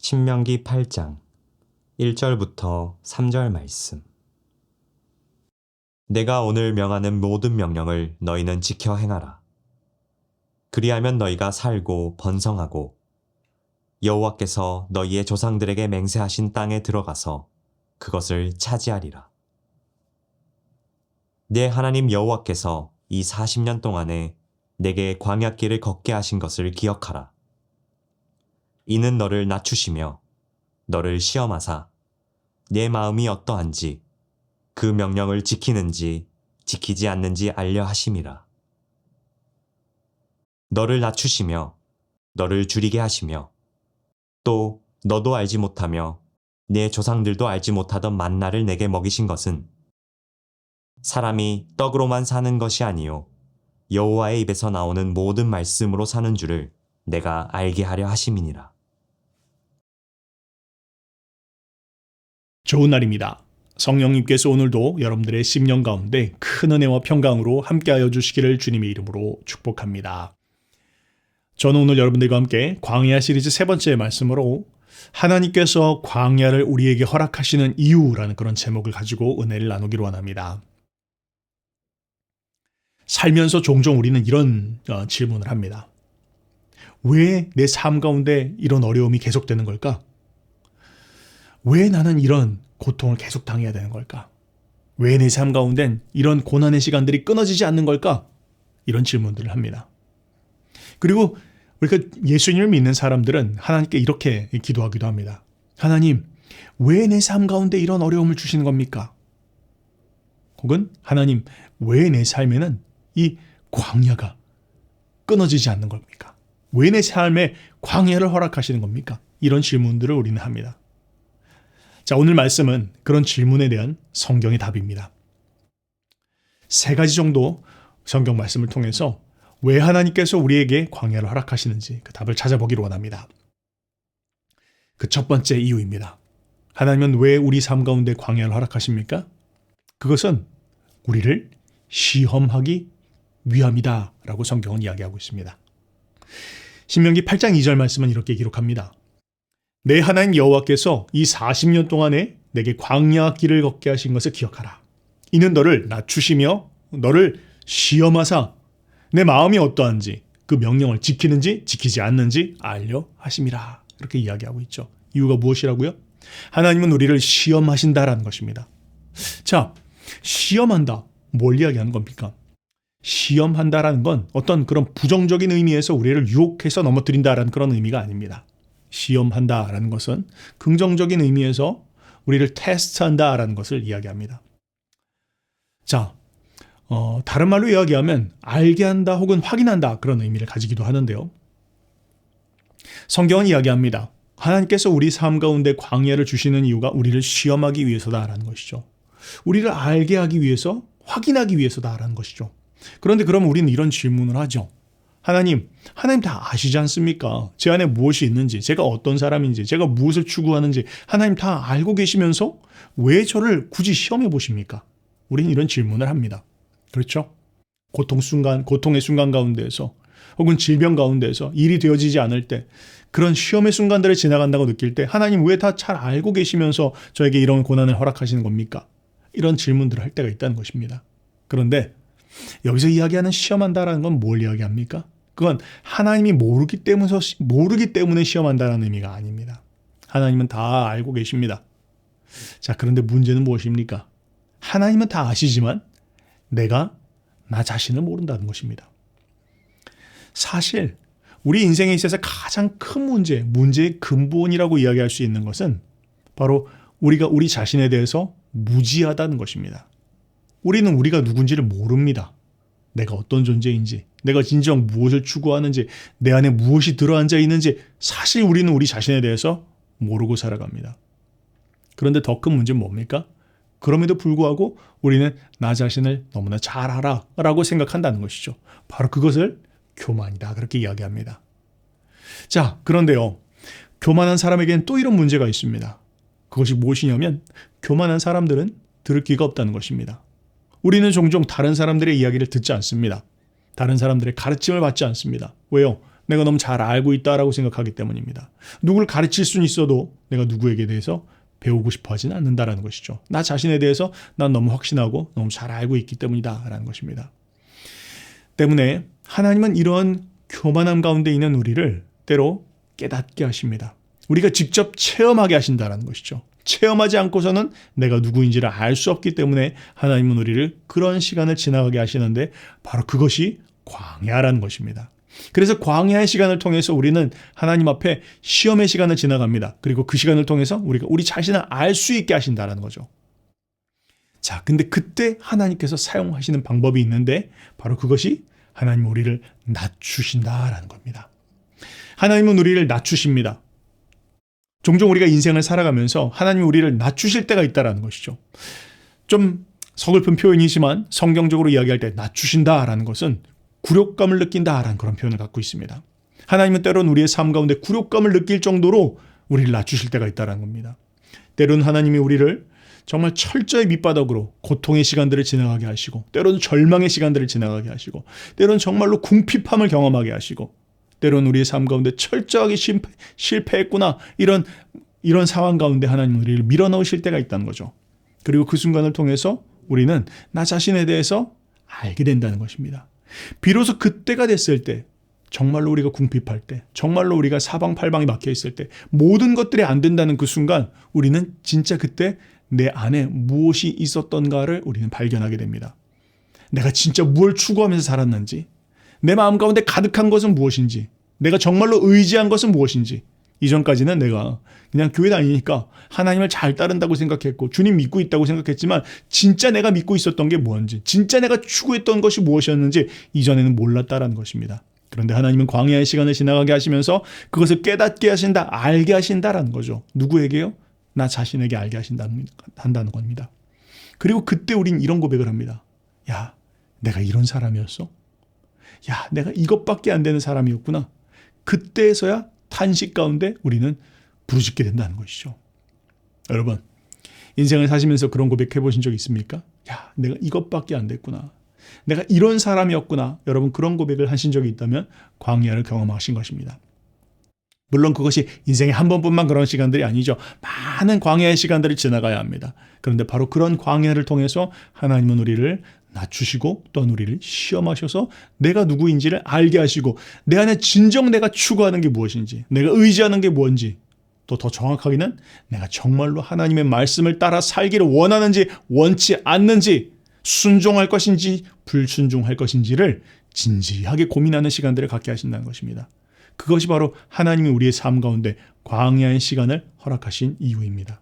신명기 8장 1절부터 3절 말씀. 내가 오늘 명하는 모든 명령을 너희는 지켜 행하라. 그리하면 너희가 살고 번성하고 여호와께서 너희의 조상들에게 맹세하신 땅에 들어가서 그것을 차지하리라. 내 하나님 여호와께서 이 40년 동안에 내게 광야길을 걷게 하신 것을 기억하라. 이는 너를 낮추시며 너를 시험하사 내 마음이 어떠한지 그 명령을 지키는지 지키지 않는지 알려 하심이라. 너를 낮추시며 너를 줄이게 하시며 또 너도 알지 못하며 내 조상들도 알지 못하던 만나를 내게 먹이신 것은 사람이 떡으로만 사는 것이 아니요 여호와의 입에서 나오는 모든 말씀으로 사는 줄을 내가 알게 하려 하심이니라. 좋은 날입니다. 성령님께서 오늘도 여러분들의 심령 가운데 큰 은혜와 평강으로 함께하여 주시기를 주님의 이름으로 축복합니다. 저는 오늘 여러분들과 함께 광야 시리즈 세 번째 말씀으로 하나님께서 광야를 우리에게 허락하시는 이유라는 그런 제목을 가지고 은혜를 나누기로 원합니다. 살면서 종종 우리는 이런 질문을 합니다. 왜 내 삶 가운데 이런 어려움이 계속되는 걸까? 왜 나는 이런 고통을 계속 당해야 되는 걸까? 왜 내 삶 가운데는 이런 고난의 시간들이 끊어지지 않는 걸까? 이런 질문들을 합니다. 그리고 우리가 예수님을 믿는 사람들은 하나님께 이렇게 기도하기도 합니다. 하나님, 왜 내 삶 가운데 이런 어려움을 주시는 겁니까? 혹은 하나님, 왜 내 삶에는 이 광야가 끊어지지 않는 겁니까? 왜 내 삶에 광야를 허락하시는 겁니까? 이런 질문들을 우리는 합니다. 자, 오늘 말씀은 그런 질문에 대한 성경의 답입니다. 세 가지 정도 성경 말씀을 통해서 왜 하나님께서 우리에게 광야를 허락하시는지 그 답을 찾아보기로 원합니다. 그 첫 번째 이유입니다. 하나님은 왜 우리 삶 가운데 광야를 허락하십니까? 그것은 우리를 시험하기 위함이다 라고 성경은 이야기하고 있습니다. 신명기 8장 2절 말씀은 이렇게 기록합니다. 내 하나님 여호와께서 이 40년 동안에 내게 광야 길을 걷게 하신 것을 기억하라. 이는 너를 낮추시며 너를 시험하사 내 마음이 어떠한지 그 명령을 지키는지 지키지 않는지 알려 하심이라. 이렇게 이야기하고 있죠. 이유가 무엇이라고요? 하나님은 우리를 시험하신다라는 것입니다. 자, 시험한다. 뭘 이야기하는 겁니까? 시험한다라는 건 어떤 그런 부정적인 의미에서 우리를 유혹해서 넘어뜨린다라는 그런 의미가 아닙니다. 시험한다라는 것은 긍정적인 의미에서 우리를 테스트한다라는 것을 이야기합니다. 자, 다른 말로 이야기하면 알게 한다 혹은 확인한다 그런 의미를 가지기도 하는데요. 성경은 이야기합니다. 하나님께서 우리 삶 가운데 광야를 주시는 이유가 우리를 시험하기 위해서다라는 것이죠. 우리를 알게 하기 위해서, 확인하기 위해서다라는 것이죠. 그런데 그럼 우리는 이런 질문을 하죠. 하나님 다 아시지 않습니까? 제 안에 무엇이 있는지, 제가 어떤 사람인지, 제가 무엇을 추구하는지 하나님 다 알고 계시면서 왜 저를 굳이 시험해 보십니까? 우리는 이런 질문을 합니다. 그렇죠? 고통의 순간 가운데에서 혹은 질병 가운데에서 일이 되어지지 않을 때 그런 시험의 순간들을 지나간다고 느낄 때 하나님 왜 다 잘 알고 계시면서 저에게 이런 고난을 허락하시는 겁니까? 이런 질문들을 할 때가 있다는 것입니다. 그런데 여기서 이야기하는 시험한다라는 건 뭘 이야기합니까? 그건 하나님이 모르기 때문에 시험한다라는 의미가 아닙니다. 하나님은 다 알고 계십니다. 자, 그런데 문제는 무엇입니까? 하나님은 다 아시지만 내가 나 자신을 모른다는 것입니다. 사실 우리 인생에 있어서 가장 큰 문제의 근본이라고 이야기할 수 있는 것은 바로 우리가 우리 자신에 대해서 무지하다는 것입니다. 우리는 우리가 누군지를 모릅니다. 내가 어떤 존재인지, 내가 진정 무엇을 추구하는지, 내 안에 무엇이 들어앉아 있는지 사실 우리는 우리 자신에 대해서 모르고 살아갑니다. 그런데 더 큰 문제는 뭡니까? 그럼에도 불구하고 우리는 나 자신을 너무나 잘 알아 라고 생각한다는 것이죠. 바로 그것을 교만이다 그렇게 이야기합니다. 자, 그런데요. 교만한 사람에게는 또 이런 문제가 있습니다. 그것이 무엇이냐면 교만한 사람들은 들을 귀가 없다는 것입니다. 우리는 종종 다른 사람들의 이야기를 듣지 않습니다. 다른 사람들의 가르침을 받지 않습니다. 왜요? 내가 너무 잘 알고 있다라고 생각하기 때문입니다. 누구를 가르칠 수는 있어도 내가 누구에게 대해서 배우고 싶어 하지는 않는다라는 것이죠. 나 자신에 대해서 난 너무 확신하고 너무 잘 알고 있기 때문이다라는 것입니다. 때문에 하나님은 이런 교만함 가운데 있는 우리를 때로 깨닫게 하십니다. 우리가 직접 체험하게 하신다는 것이죠. 체험하지 않고서는 내가 누구인지를 알 수 없기 때문에 하나님은 우리를 그런 시간을 지나가게 하시는데 바로 그것이 광야라는 것입니다. 그래서 광야의 시간을 통해서 우리는 하나님 앞에 시험의 시간을 지나갑니다. 그리고 그 시간을 통해서 우리가 우리 자신을 알 수 있게 하신다는 거죠. 자, 근데 그때 하나님께서 사용하시는 방법이 있는데 바로 그것이 하나님 우리를 낮추신다라는 겁니다. 하나님은 우리를 낮추십니다. 종종 우리가 인생을 살아가면서 하나님이 우리를 낮추실 때가 있다는 것이죠. 좀 서글픈 표현이지만 성경적으로 이야기할 때 낮추신다라는 것은 굴욕감을 느낀다라는 그런 표현을 갖고 있습니다. 하나님은 때로는 우리의 삶 가운데 굴욕감을 느낄 정도로 우리를 낮추실 때가 있다는 겁니다. 때로는 하나님이 우리를 정말 철저히 밑바닥으로 고통의 시간들을 지나가게 하시고 때로는 절망의 시간들을 지나가게 하시고 때로는 정말로 궁핍함을 경험하게 하시고 때로는 우리의 삶 가운데 철저하게 실패했구나 이런 상황 가운데 하나님은 우리를 밀어넣으실 때가 있다는 거죠. 그리고 그 순간을 통해서 우리는 나 자신에 대해서 알게 된다는 것입니다. 비로소 그때가 됐을 때 정말로 우리가 궁핍할 때 정말로 우리가 사방팔방이 막혀 있을 때 모든 것들이 안 된다는 그 순간 우리는 진짜 그때 내 안에 무엇이 있었던가를 우리는 발견하게 됩니다. 내가 진짜 무엇을 추구하면서 살았는지 내 마음 가운데 가득한 것은 무엇인지 내가 정말로 의지한 것은 무엇인지 이전까지는 내가 그냥 교회 다니니까 하나님을 잘 따른다고 생각했고 주님 믿고 있다고 생각했지만 진짜 내가 믿고 있었던 게 뭔지 진짜 내가 추구했던 것이 무엇이었는지 이전에는 몰랐다라는 것입니다. 그런데 하나님은 광야의 시간을 지나가게 하시면서 그것을 깨닫게 하신다, 알게 하신다라는 거죠. 누구에게요? 나 자신에게 알게 한다는 겁니다. 그리고 그때 우린 이런 고백을 합니다. 야, 내가 이런 사람이었어? 야, 내가 이것밖에 안 되는 사람이었구나. 그때에서야 탄식 가운데 우리는 부르짖게 된다는 것이죠. 여러분, 인생을 사시면서 그런 고백해 보신 적 있습니까? 야, 내가 이것밖에 안 됐구나. 내가 이런 사람이었구나. 여러분 그런 고백을 하신 적이 있다면 광야를 경험하신 것입니다. 물론 그것이 인생에 한 번뿐만 그런 시간들이 아니죠. 많은 광야의 시간들을 지나가야 합니다. 그런데 바로 그런 광야를 통해서 하나님은 우리를 낮추시고 또한 우리를 시험하셔서 내가 누구인지를 알게 하시고 내 안에 진정 내가 추구하는 게 무엇인지 내가 의지하는 게 뭔지 또 더 정확하게는 내가 정말로 하나님의 말씀을 따라 살기를 원하는지 원치 않는지 순종할 것인지 불순종할 것인지를 진지하게 고민하는 시간들을 갖게 하신다는 것입니다. 그것이 바로 하나님이 우리의 삶 가운데 광야의 시간을 허락하신 이유입니다.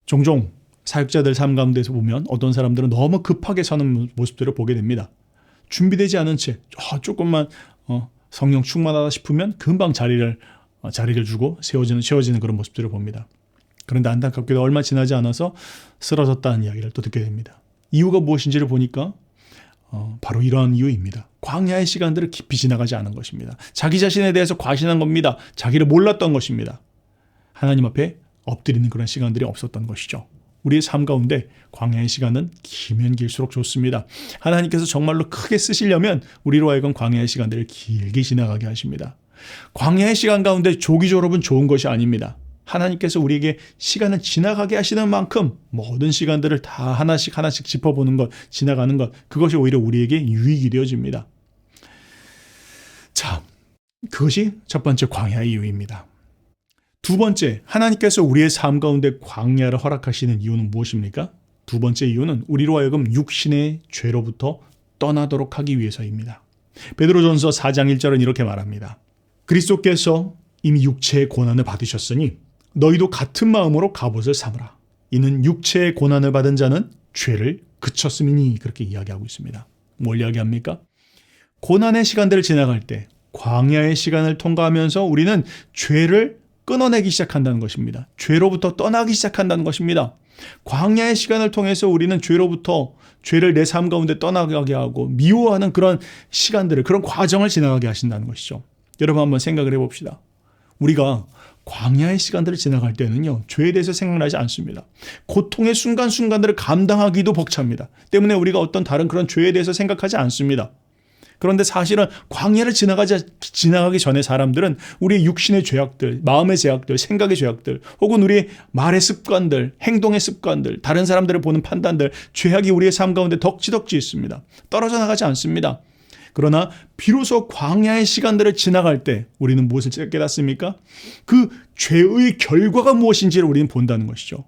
종종 사역자들 삶 가운데서 보면 어떤 사람들은 너무 급하게 사는 모습들을 보게 됩니다. 준비되지 않은 채 조금만 성령 충만하다 싶으면 금방 자리를 주고 세워지는 그런 모습들을 봅니다. 그런데 안타깝게도 얼마 지나지 않아서 쓰러졌다는 이야기를 또 듣게 됩니다. 이유가 무엇인지를 보니까 바로 이러한 이유입니다. 광야의 시간들을 깊이 지나가지 않은 것입니다. 자기 자신에 대해서 과신한 겁니다. 자기를 몰랐던 것입니다. 하나님 앞에 엎드리는 그런 시간들이 없었던 것이죠. 우리의 삶 가운데 광야의 시간은 길면 길수록 좋습니다. 하나님께서 정말로 크게 쓰시려면 우리로 하여금 광야의 시간들을 길게 지나가게 하십니다. 광야의 시간 가운데 조기 졸업은 좋은 것이 아닙니다. 하나님께서 우리에게 시간을 지나가게 하시는 만큼 모든 시간들을 다 하나씩 짚어보는 것, 지나가는 것, 그것이 오히려 우리에게 유익이 되어집니다. 자, 그것이 첫 번째 광야의 이유입니다. 두 번째, 하나님께서 우리의 삶 가운데 광야를 허락하시는 이유는 무엇입니까? 두 번째 이유는 우리로 하여금 육신의 죄로부터 떠나도록 하기 위해서입니다. 베드로전서 4장 1절은 이렇게 말합니다. 그리스도께서 이미 육체의 고난을 받으셨으니 너희도 같은 마음으로 갑옷을 삼으라. 이는 육체의 고난을 받은 자는 죄를 그쳤음이니 그렇게 이야기하고 있습니다. 뭘 이야기합니까? 고난의 시간들을 지나갈 때 광야의 시간을 통과하면서 우리는 죄를 끊어내기 시작한다는 것입니다. 죄로부터 떠나기 시작한다는 것입니다. 광야의 시간을 통해서 우리는 죄를 내 삶 가운데 떠나가게 하고 미워하는 그런 시간들을 그런 과정을 지나가게 하신다는 것이죠. 여러분 한번 생각을 해봅시다. 우리가 광야의 시간들을 지나갈 때는요, 죄에 대해서 생각나지 않습니다. 고통의 순간순간들을 감당하기도 벅찹니다. 때문에 우리가 어떤 다른 그런 죄에 대해서 생각하지 않습니다. 그런데 사실은 광야를 지나가기 전에 사람들은 우리의 육신의 죄악들, 마음의 죄악들, 생각의 죄악들, 혹은 우리의 말의 습관들, 행동의 습관들, 다른 사람들을 보는 판단들, 죄악이 우리의 삶 가운데 덕지덕지 있습니다. 떨어져 나가지 않습니다. 그러나 비로소 광야의 시간들을 지나갈 때 우리는 무엇을 깨닫습니까? 그 죄의 결과가 무엇인지를 우리는 본다는 것이죠.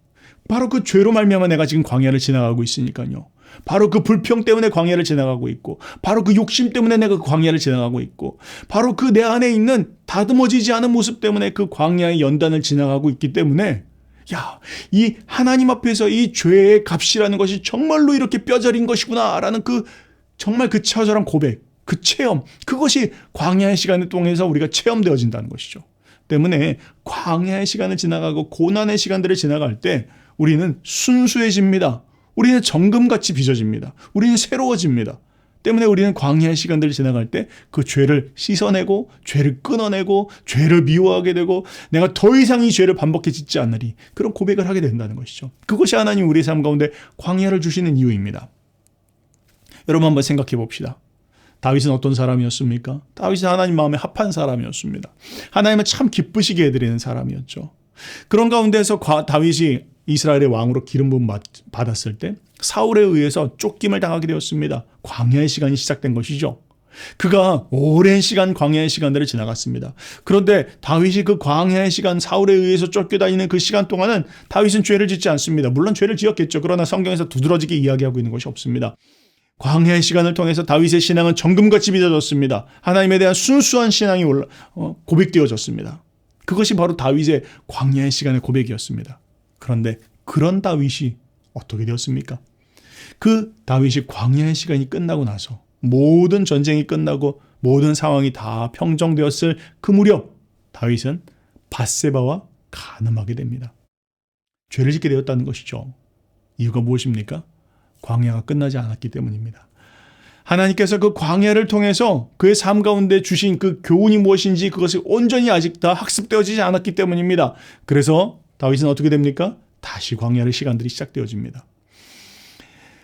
바로 그 죄로 말미암아 내가 지금 광야를 지나가고 있으니까요. 바로 그 불평 때문에 광야를 지나가고 있고, 바로 그 욕심 때문에 내가 그 광야를 지나가고 있고, 바로 그 내 안에 있는 다듬어지지 않은 모습 때문에 그 광야의 연단을 지나가고 있기 때문에, 이 하나님 앞에서 이 죄의 값이라는 것이 정말로 이렇게 뼈저린 것이구나라는 정말 그 처절한 고백, 그 체험, 그것이 광야의 시간을 통해서 우리가 체험되어진다는 것이죠. 때문에 광야의 시간을 지나가고 고난의 시간들을 지나갈 때 우리는 순수해집니다. 우리는 정금같이 빚어집니다. 우리는 새로워집니다. 때문에 우리는 광야의 시간들을 지나갈 때 그 죄를 씻어내고, 죄를 끊어내고, 죄를 미워하게 되고, 내가 더 이상 이 죄를 반복해 짓지 않으리, 그런 고백을 하게 된다는 것이죠. 그것이 하나님 우리의 삶 가운데 광야를 주시는 이유입니다. 여러분 한번 생각해 봅시다. 다윗은 어떤 사람이었습니까? 다윗은 하나님 마음에 합한 사람이었습니다. 하나님을 참 기쁘시게 해드리는 사람이었죠. 그런 가운데서 다윗이 이스라엘의 왕으로 기름 부음 받았을 때 사울에 의해서 쫓김을 당하게 되었습니다. 광야의 시간이 시작된 것이죠. 그가 오랜 시간 광야의 시간들을 지나갔습니다. 그런데 다윗이 그 광야의 시간, 사울에 의해서 쫓겨다니는 그 시간 동안은 다윗은 죄를 짓지 않습니다. 물론 죄를 지었겠죠. 그러나 성경에서 두드러지게 이야기하고 있는 것이 없습니다. 광야의 시간을 통해서 다윗의 신앙은 정금같이 빚어졌습니다. 하나님에 대한 순수한 신앙이 고백되어졌습니다. 그것이 바로 다윗의 광야의 시간의 고백이었습니다. 그런데 그런 다윗이 어떻게 되었습니까? 그 다윗이 광야의 시간이 끝나고 나서, 모든 전쟁이 끝나고 모든 상황이 다 평정되었을 그 무렵, 다윗은 밧세바와 간음하게 됩니다. 죄를 짓게 되었다는 것이죠. 이유가 무엇입니까? 광야가 끝나지 않았기 때문입니다. 하나님께서 그 광야를 통해서 그의 삶 가운데 주신 그 교훈이 무엇인지 그것이 온전히 아직 다 학습되어지지 않았기 때문입니다. 그래서 다윗은 어떻게 됩니까? 다시 광야의 시간들이 시작되어집니다.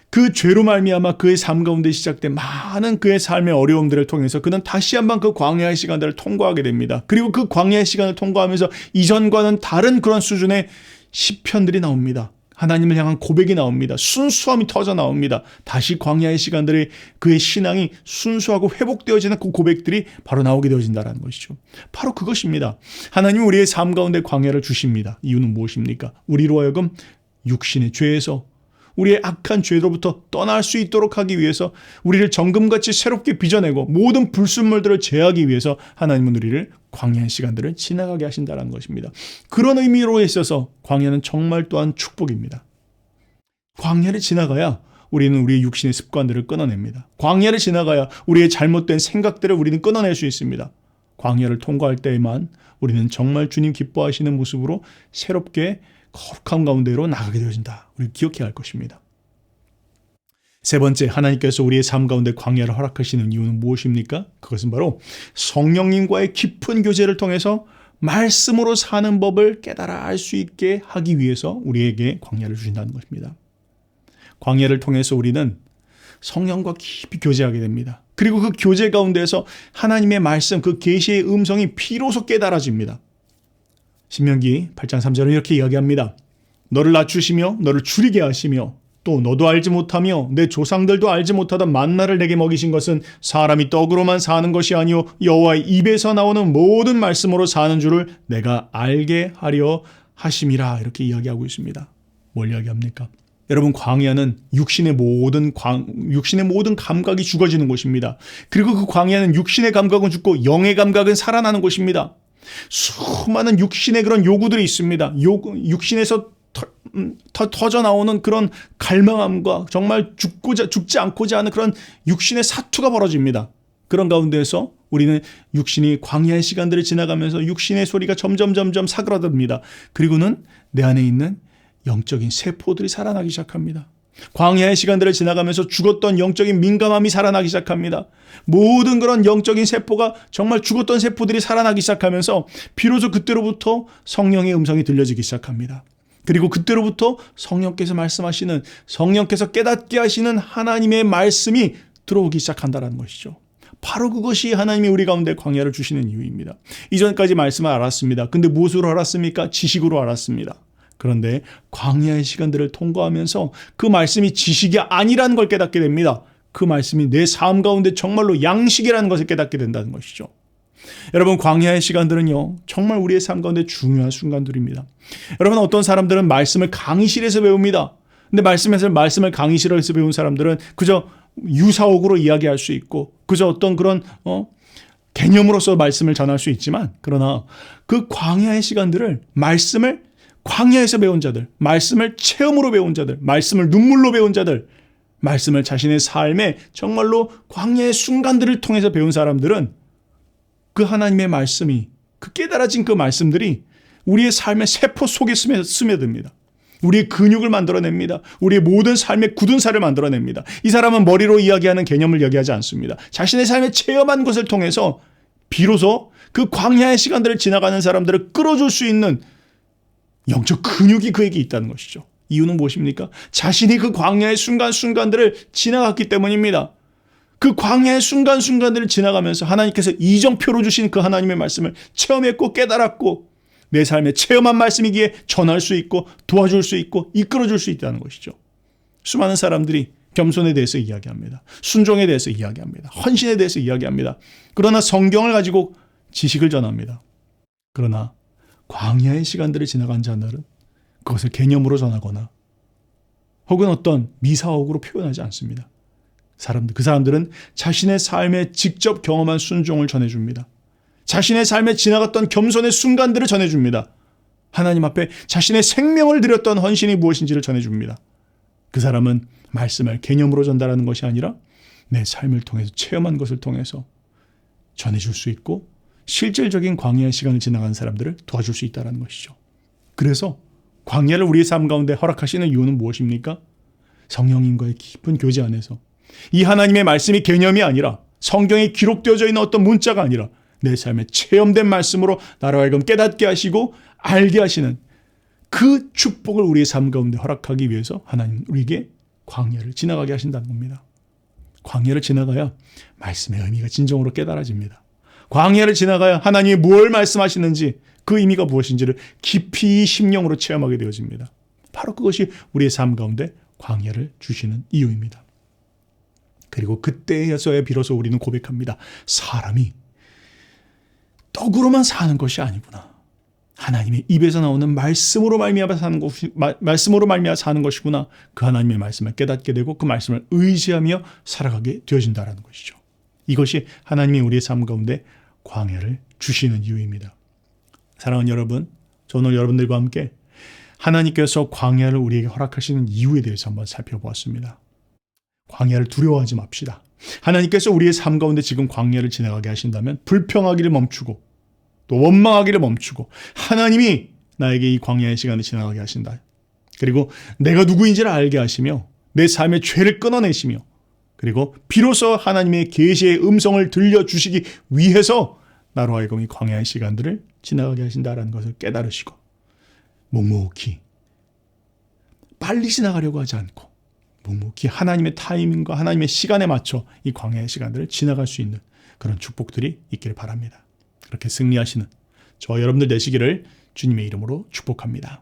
그 죄로 말미암아 그의 삶 가운데 시작된 많은 그의 삶의 어려움들을 통해서 그는 다시 한번 그 광야의 시간들을 통과하게 됩니다. 그리고 그 광야의 시간을 통과하면서 이전과는 다른 그런 수준의 시편들이 나옵니다. 하나님을 향한 고백이 나옵니다. 순수함이 터져 나옵니다. 다시 광야의 시간들에 그의 신앙이 순수하고 회복되어지는 그 고백들이 바로 나오게 되어진다는 것이죠. 바로 그것입니다. 하나님은 우리의 삶 가운데 광야를 주십니다. 이유는 무엇입니까? 우리로 하여금 육신의 죄에서, 우리의 악한 죄로부터 떠날 수 있도록 하기 위해서, 우리를 정금같이 새롭게 빚어내고 모든 불순물들을 제하기 위해서 하나님은 우리를 광야의 시간들을 지나가게 하신다는 것입니다. 그런 의미로 있어서 광야는 정말 또한 축복입니다. 광야를 지나가야 우리는 우리의 육신의 습관들을 끊어냅니다. 광야를 지나가야 우리의 잘못된 생각들을 우리는 끊어낼 수 있습니다. 광야를 통과할 때에만 우리는 정말 주님 기뻐하시는 모습으로 새롭게 거룩한 가운데로 나가게 되어진다. 우리 기억해야 할 것입니다. 세 번째, 하나님께서 우리의 삶 가운데 광야를 허락하시는 이유는 무엇입니까? 그것은 바로 성령님과의 깊은 교제를 통해서 말씀으로 사는 법을 깨달아 알 수 있게 하기 위해서 우리에게 광야를 주신다는 것입니다. 광야를 통해서 우리는 성령과 깊이 교제하게 됩니다. 그리고 그 교제 가운데에서 하나님의 말씀, 그 계시의 음성이 비로소 깨달아집니다. 신명기 8장 3절은 이렇게 이야기합니다. 너를 낮추시며 너를 줄이게 하시며 또 너도 알지 못하며 내 조상들도 알지 못하던 만나를 내게 먹이신 것은 사람이 떡으로만 사는 것이 아니요 여호와의 입에서 나오는 모든 말씀으로 사는 줄을 내가 알게 하려 하심이라. 이렇게 이야기하고 있습니다. 뭘 이야기합니까? 여러분, 광야는 육신의 모든 감각이 죽어지는 곳입니다. 그리고 그 광야는 육신의 감각은 죽고 영의 감각은 살아나는 곳입니다. 수많은 육신의 그런 요구들이 있습니다. 육신에서 터져 나오는 그런 갈망함과 정말 죽지 않고자 하는 그런 육신의 사투가 벌어집니다. 그런 가운데에서 우리는 육신이 광야의 시간들을 지나가면서 육신의 소리가 점점 사그라듭니다. 그리고는 내 안에 있는 영적인 세포들이 살아나기 시작합니다. 광야의 시간들을 지나가면서 죽었던 영적인 민감함이 살아나기 시작합니다. 모든 그런 영적인 세포가 정말 죽었던 세포들이 살아나기 시작하면서 비로소 그때로부터 성령의 음성이 들려지기 시작합니다. 그리고 그때로부터 성령께서 말씀하시는, 성령께서 깨닫게 하시는 하나님의 말씀이 들어오기 시작한다는 것이죠. 바로 그것이 하나님이 우리 가운데 광야를 주시는 이유입니다. 이전까지 말씀을 알았습니다. 근데 무엇으로 알았습니까? 지식으로 알았습니다. 그런데 광야의 시간들을 통과하면서 그 말씀이 지식이 아니라는 걸 깨닫게 됩니다. 그 말씀이 내 삶 가운데 정말로 양식이라는 것을 깨닫게 된다는 것이죠. 여러분, 광야의 시간들은요, 정말 우리의 삶 가운데 중요한 순간들입니다. 여러분, 어떤 사람들은 말씀을 강의실에서 배웁니다. 근데 말씀을 강의실에서 배운 사람들은 그저 유사옥으로 이야기할 수 있고 그저 어떤 그런 개념으로서 말씀을 전할 수 있지만, 그러나 그 광야의 시간들을 말씀을 광야에서 배운 자들, 말씀을 체험으로 배운 자들, 말씀을 눈물로 배운 자들, 말씀을 자신의 삶에 정말로 광야의 순간들을 통해서 배운 사람들은 그 하나님의 말씀이, 그 깨달아진 그 말씀들이 우리의 삶의 세포 속에 스며듭니다. 우리의 근육을 만들어냅니다. 우리의 모든 삶의 굳은 살을 만들어냅니다. 이 사람은 머리로 이야기하는 개념을 얘기하지 않습니다. 자신의 삶에 체험한 것을 통해서 비로소 그 광야의 시간들을 지나가는 사람들을 끌어줄 수 있는 영적 근육이 그에게 있다는 것이죠. 이유는 무엇입니까? 자신이 그 광야의 순간들을 지나갔기 때문입니다. 그 광야의 순간들을 지나가면서 하나님께서 이정표로 주신 그 하나님의 말씀을 체험했고 깨달았고 내 삶에 체험한 말씀이기에 전할 수 있고 도와줄 수 있고 이끌어줄 수 있다는 것이죠. 수많은 사람들이 겸손에 대해서 이야기합니다. 순종에 대해서 이야기합니다. 헌신에 대해서 이야기합니다. 그러나 성경을 가지고 지식을 전합니다. 그러나 광야의 시간들을 지나간 자들은 그것을 개념으로 전하거나 혹은 어떤 미사옥으로 표현하지 않습니다. 그 사람들은 자신의 삶에 직접 경험한 순종을 전해줍니다. 자신의 삶에 지나갔던 겸손의 순간들을 전해줍니다. 하나님 앞에 자신의 생명을 드렸던 헌신이 무엇인지를 전해줍니다. 그 사람은 말씀을 개념으로 전달하는 것이 아니라 내 삶을 통해서 체험한 것을 통해서 전해줄 수 있고 실질적인 광야의 시간을 지나간 사람들을 도와줄 수 있다는 것이죠. 그래서 광야를 우리의 삶 가운데 허락하시는 이유는 무엇입니까? 성령님과의 깊은 교제 안에서 이 하나님의 말씀이 개념이 아니라 성경에 기록되어져 있는 어떤 문자가 아니라 내 삶에 체험된 말씀으로 나로 하여금 깨닫게 하시고 알게 하시는 그 축복을 우리의 삶 가운데 허락하기 위해서 하나님 우리에게 광야를 지나가게 하신다는 겁니다. 광야를 지나가야 말씀의 의미가 진정으로 깨달아집니다. 광야를 지나가야 하나님이 뭘 말씀하시는지 그 의미가 무엇인지를 깊이 심령으로 체험하게 되어집니다. 바로 그것이 우리의 삶 가운데 광야를 주시는 이유입니다. 그리고 그때에서야 비로소 우리는 고백합니다. 사람이 떡으로만 사는 것이 아니구나. 하나님의 입에서 나오는 말씀으로 말미암아 사는 것이구나. 그 하나님의 말씀을 깨닫게 되고 그 말씀을 의지하며 살아가게 되어진다는 것이죠. 이것이 하나님이 우리의 삶 가운데 광야를 주시는 이유입니다. 사랑하는 여러분, 저 오늘 여러분들과 함께 하나님께서 광야를 우리에게 허락하시는 이유에 대해서 한번 살펴보았습니다. 광야를 두려워하지 맙시다. 하나님께서 우리의 삶 가운데 지금 광야를 지나가게 하신다면 불평하기를 멈추고 또 원망하기를 멈추고 하나님이 나에게 이 광야의 시간을 지나가게 하신다. 그리고 내가 누구인지를 알게 하시며 내 삶의 죄를 끊어내시며 그리고 비로소 하나님의 계시의 음성을 들려주시기 위해서 나로 하여금 이 광야의 시간들을 지나가게 하신다라는 것을 깨달으시고 묵묵히 빨리 지나가려고 하지 않고 묵묵히 하나님의 타이밍과 하나님의 시간에 맞춰 이 광야의 시간들을 지나갈 수 있는 그런 축복들이 있기를 바랍니다. 그렇게 승리하시는 저와 여러분들 되시기를 주님의 이름으로 축복합니다.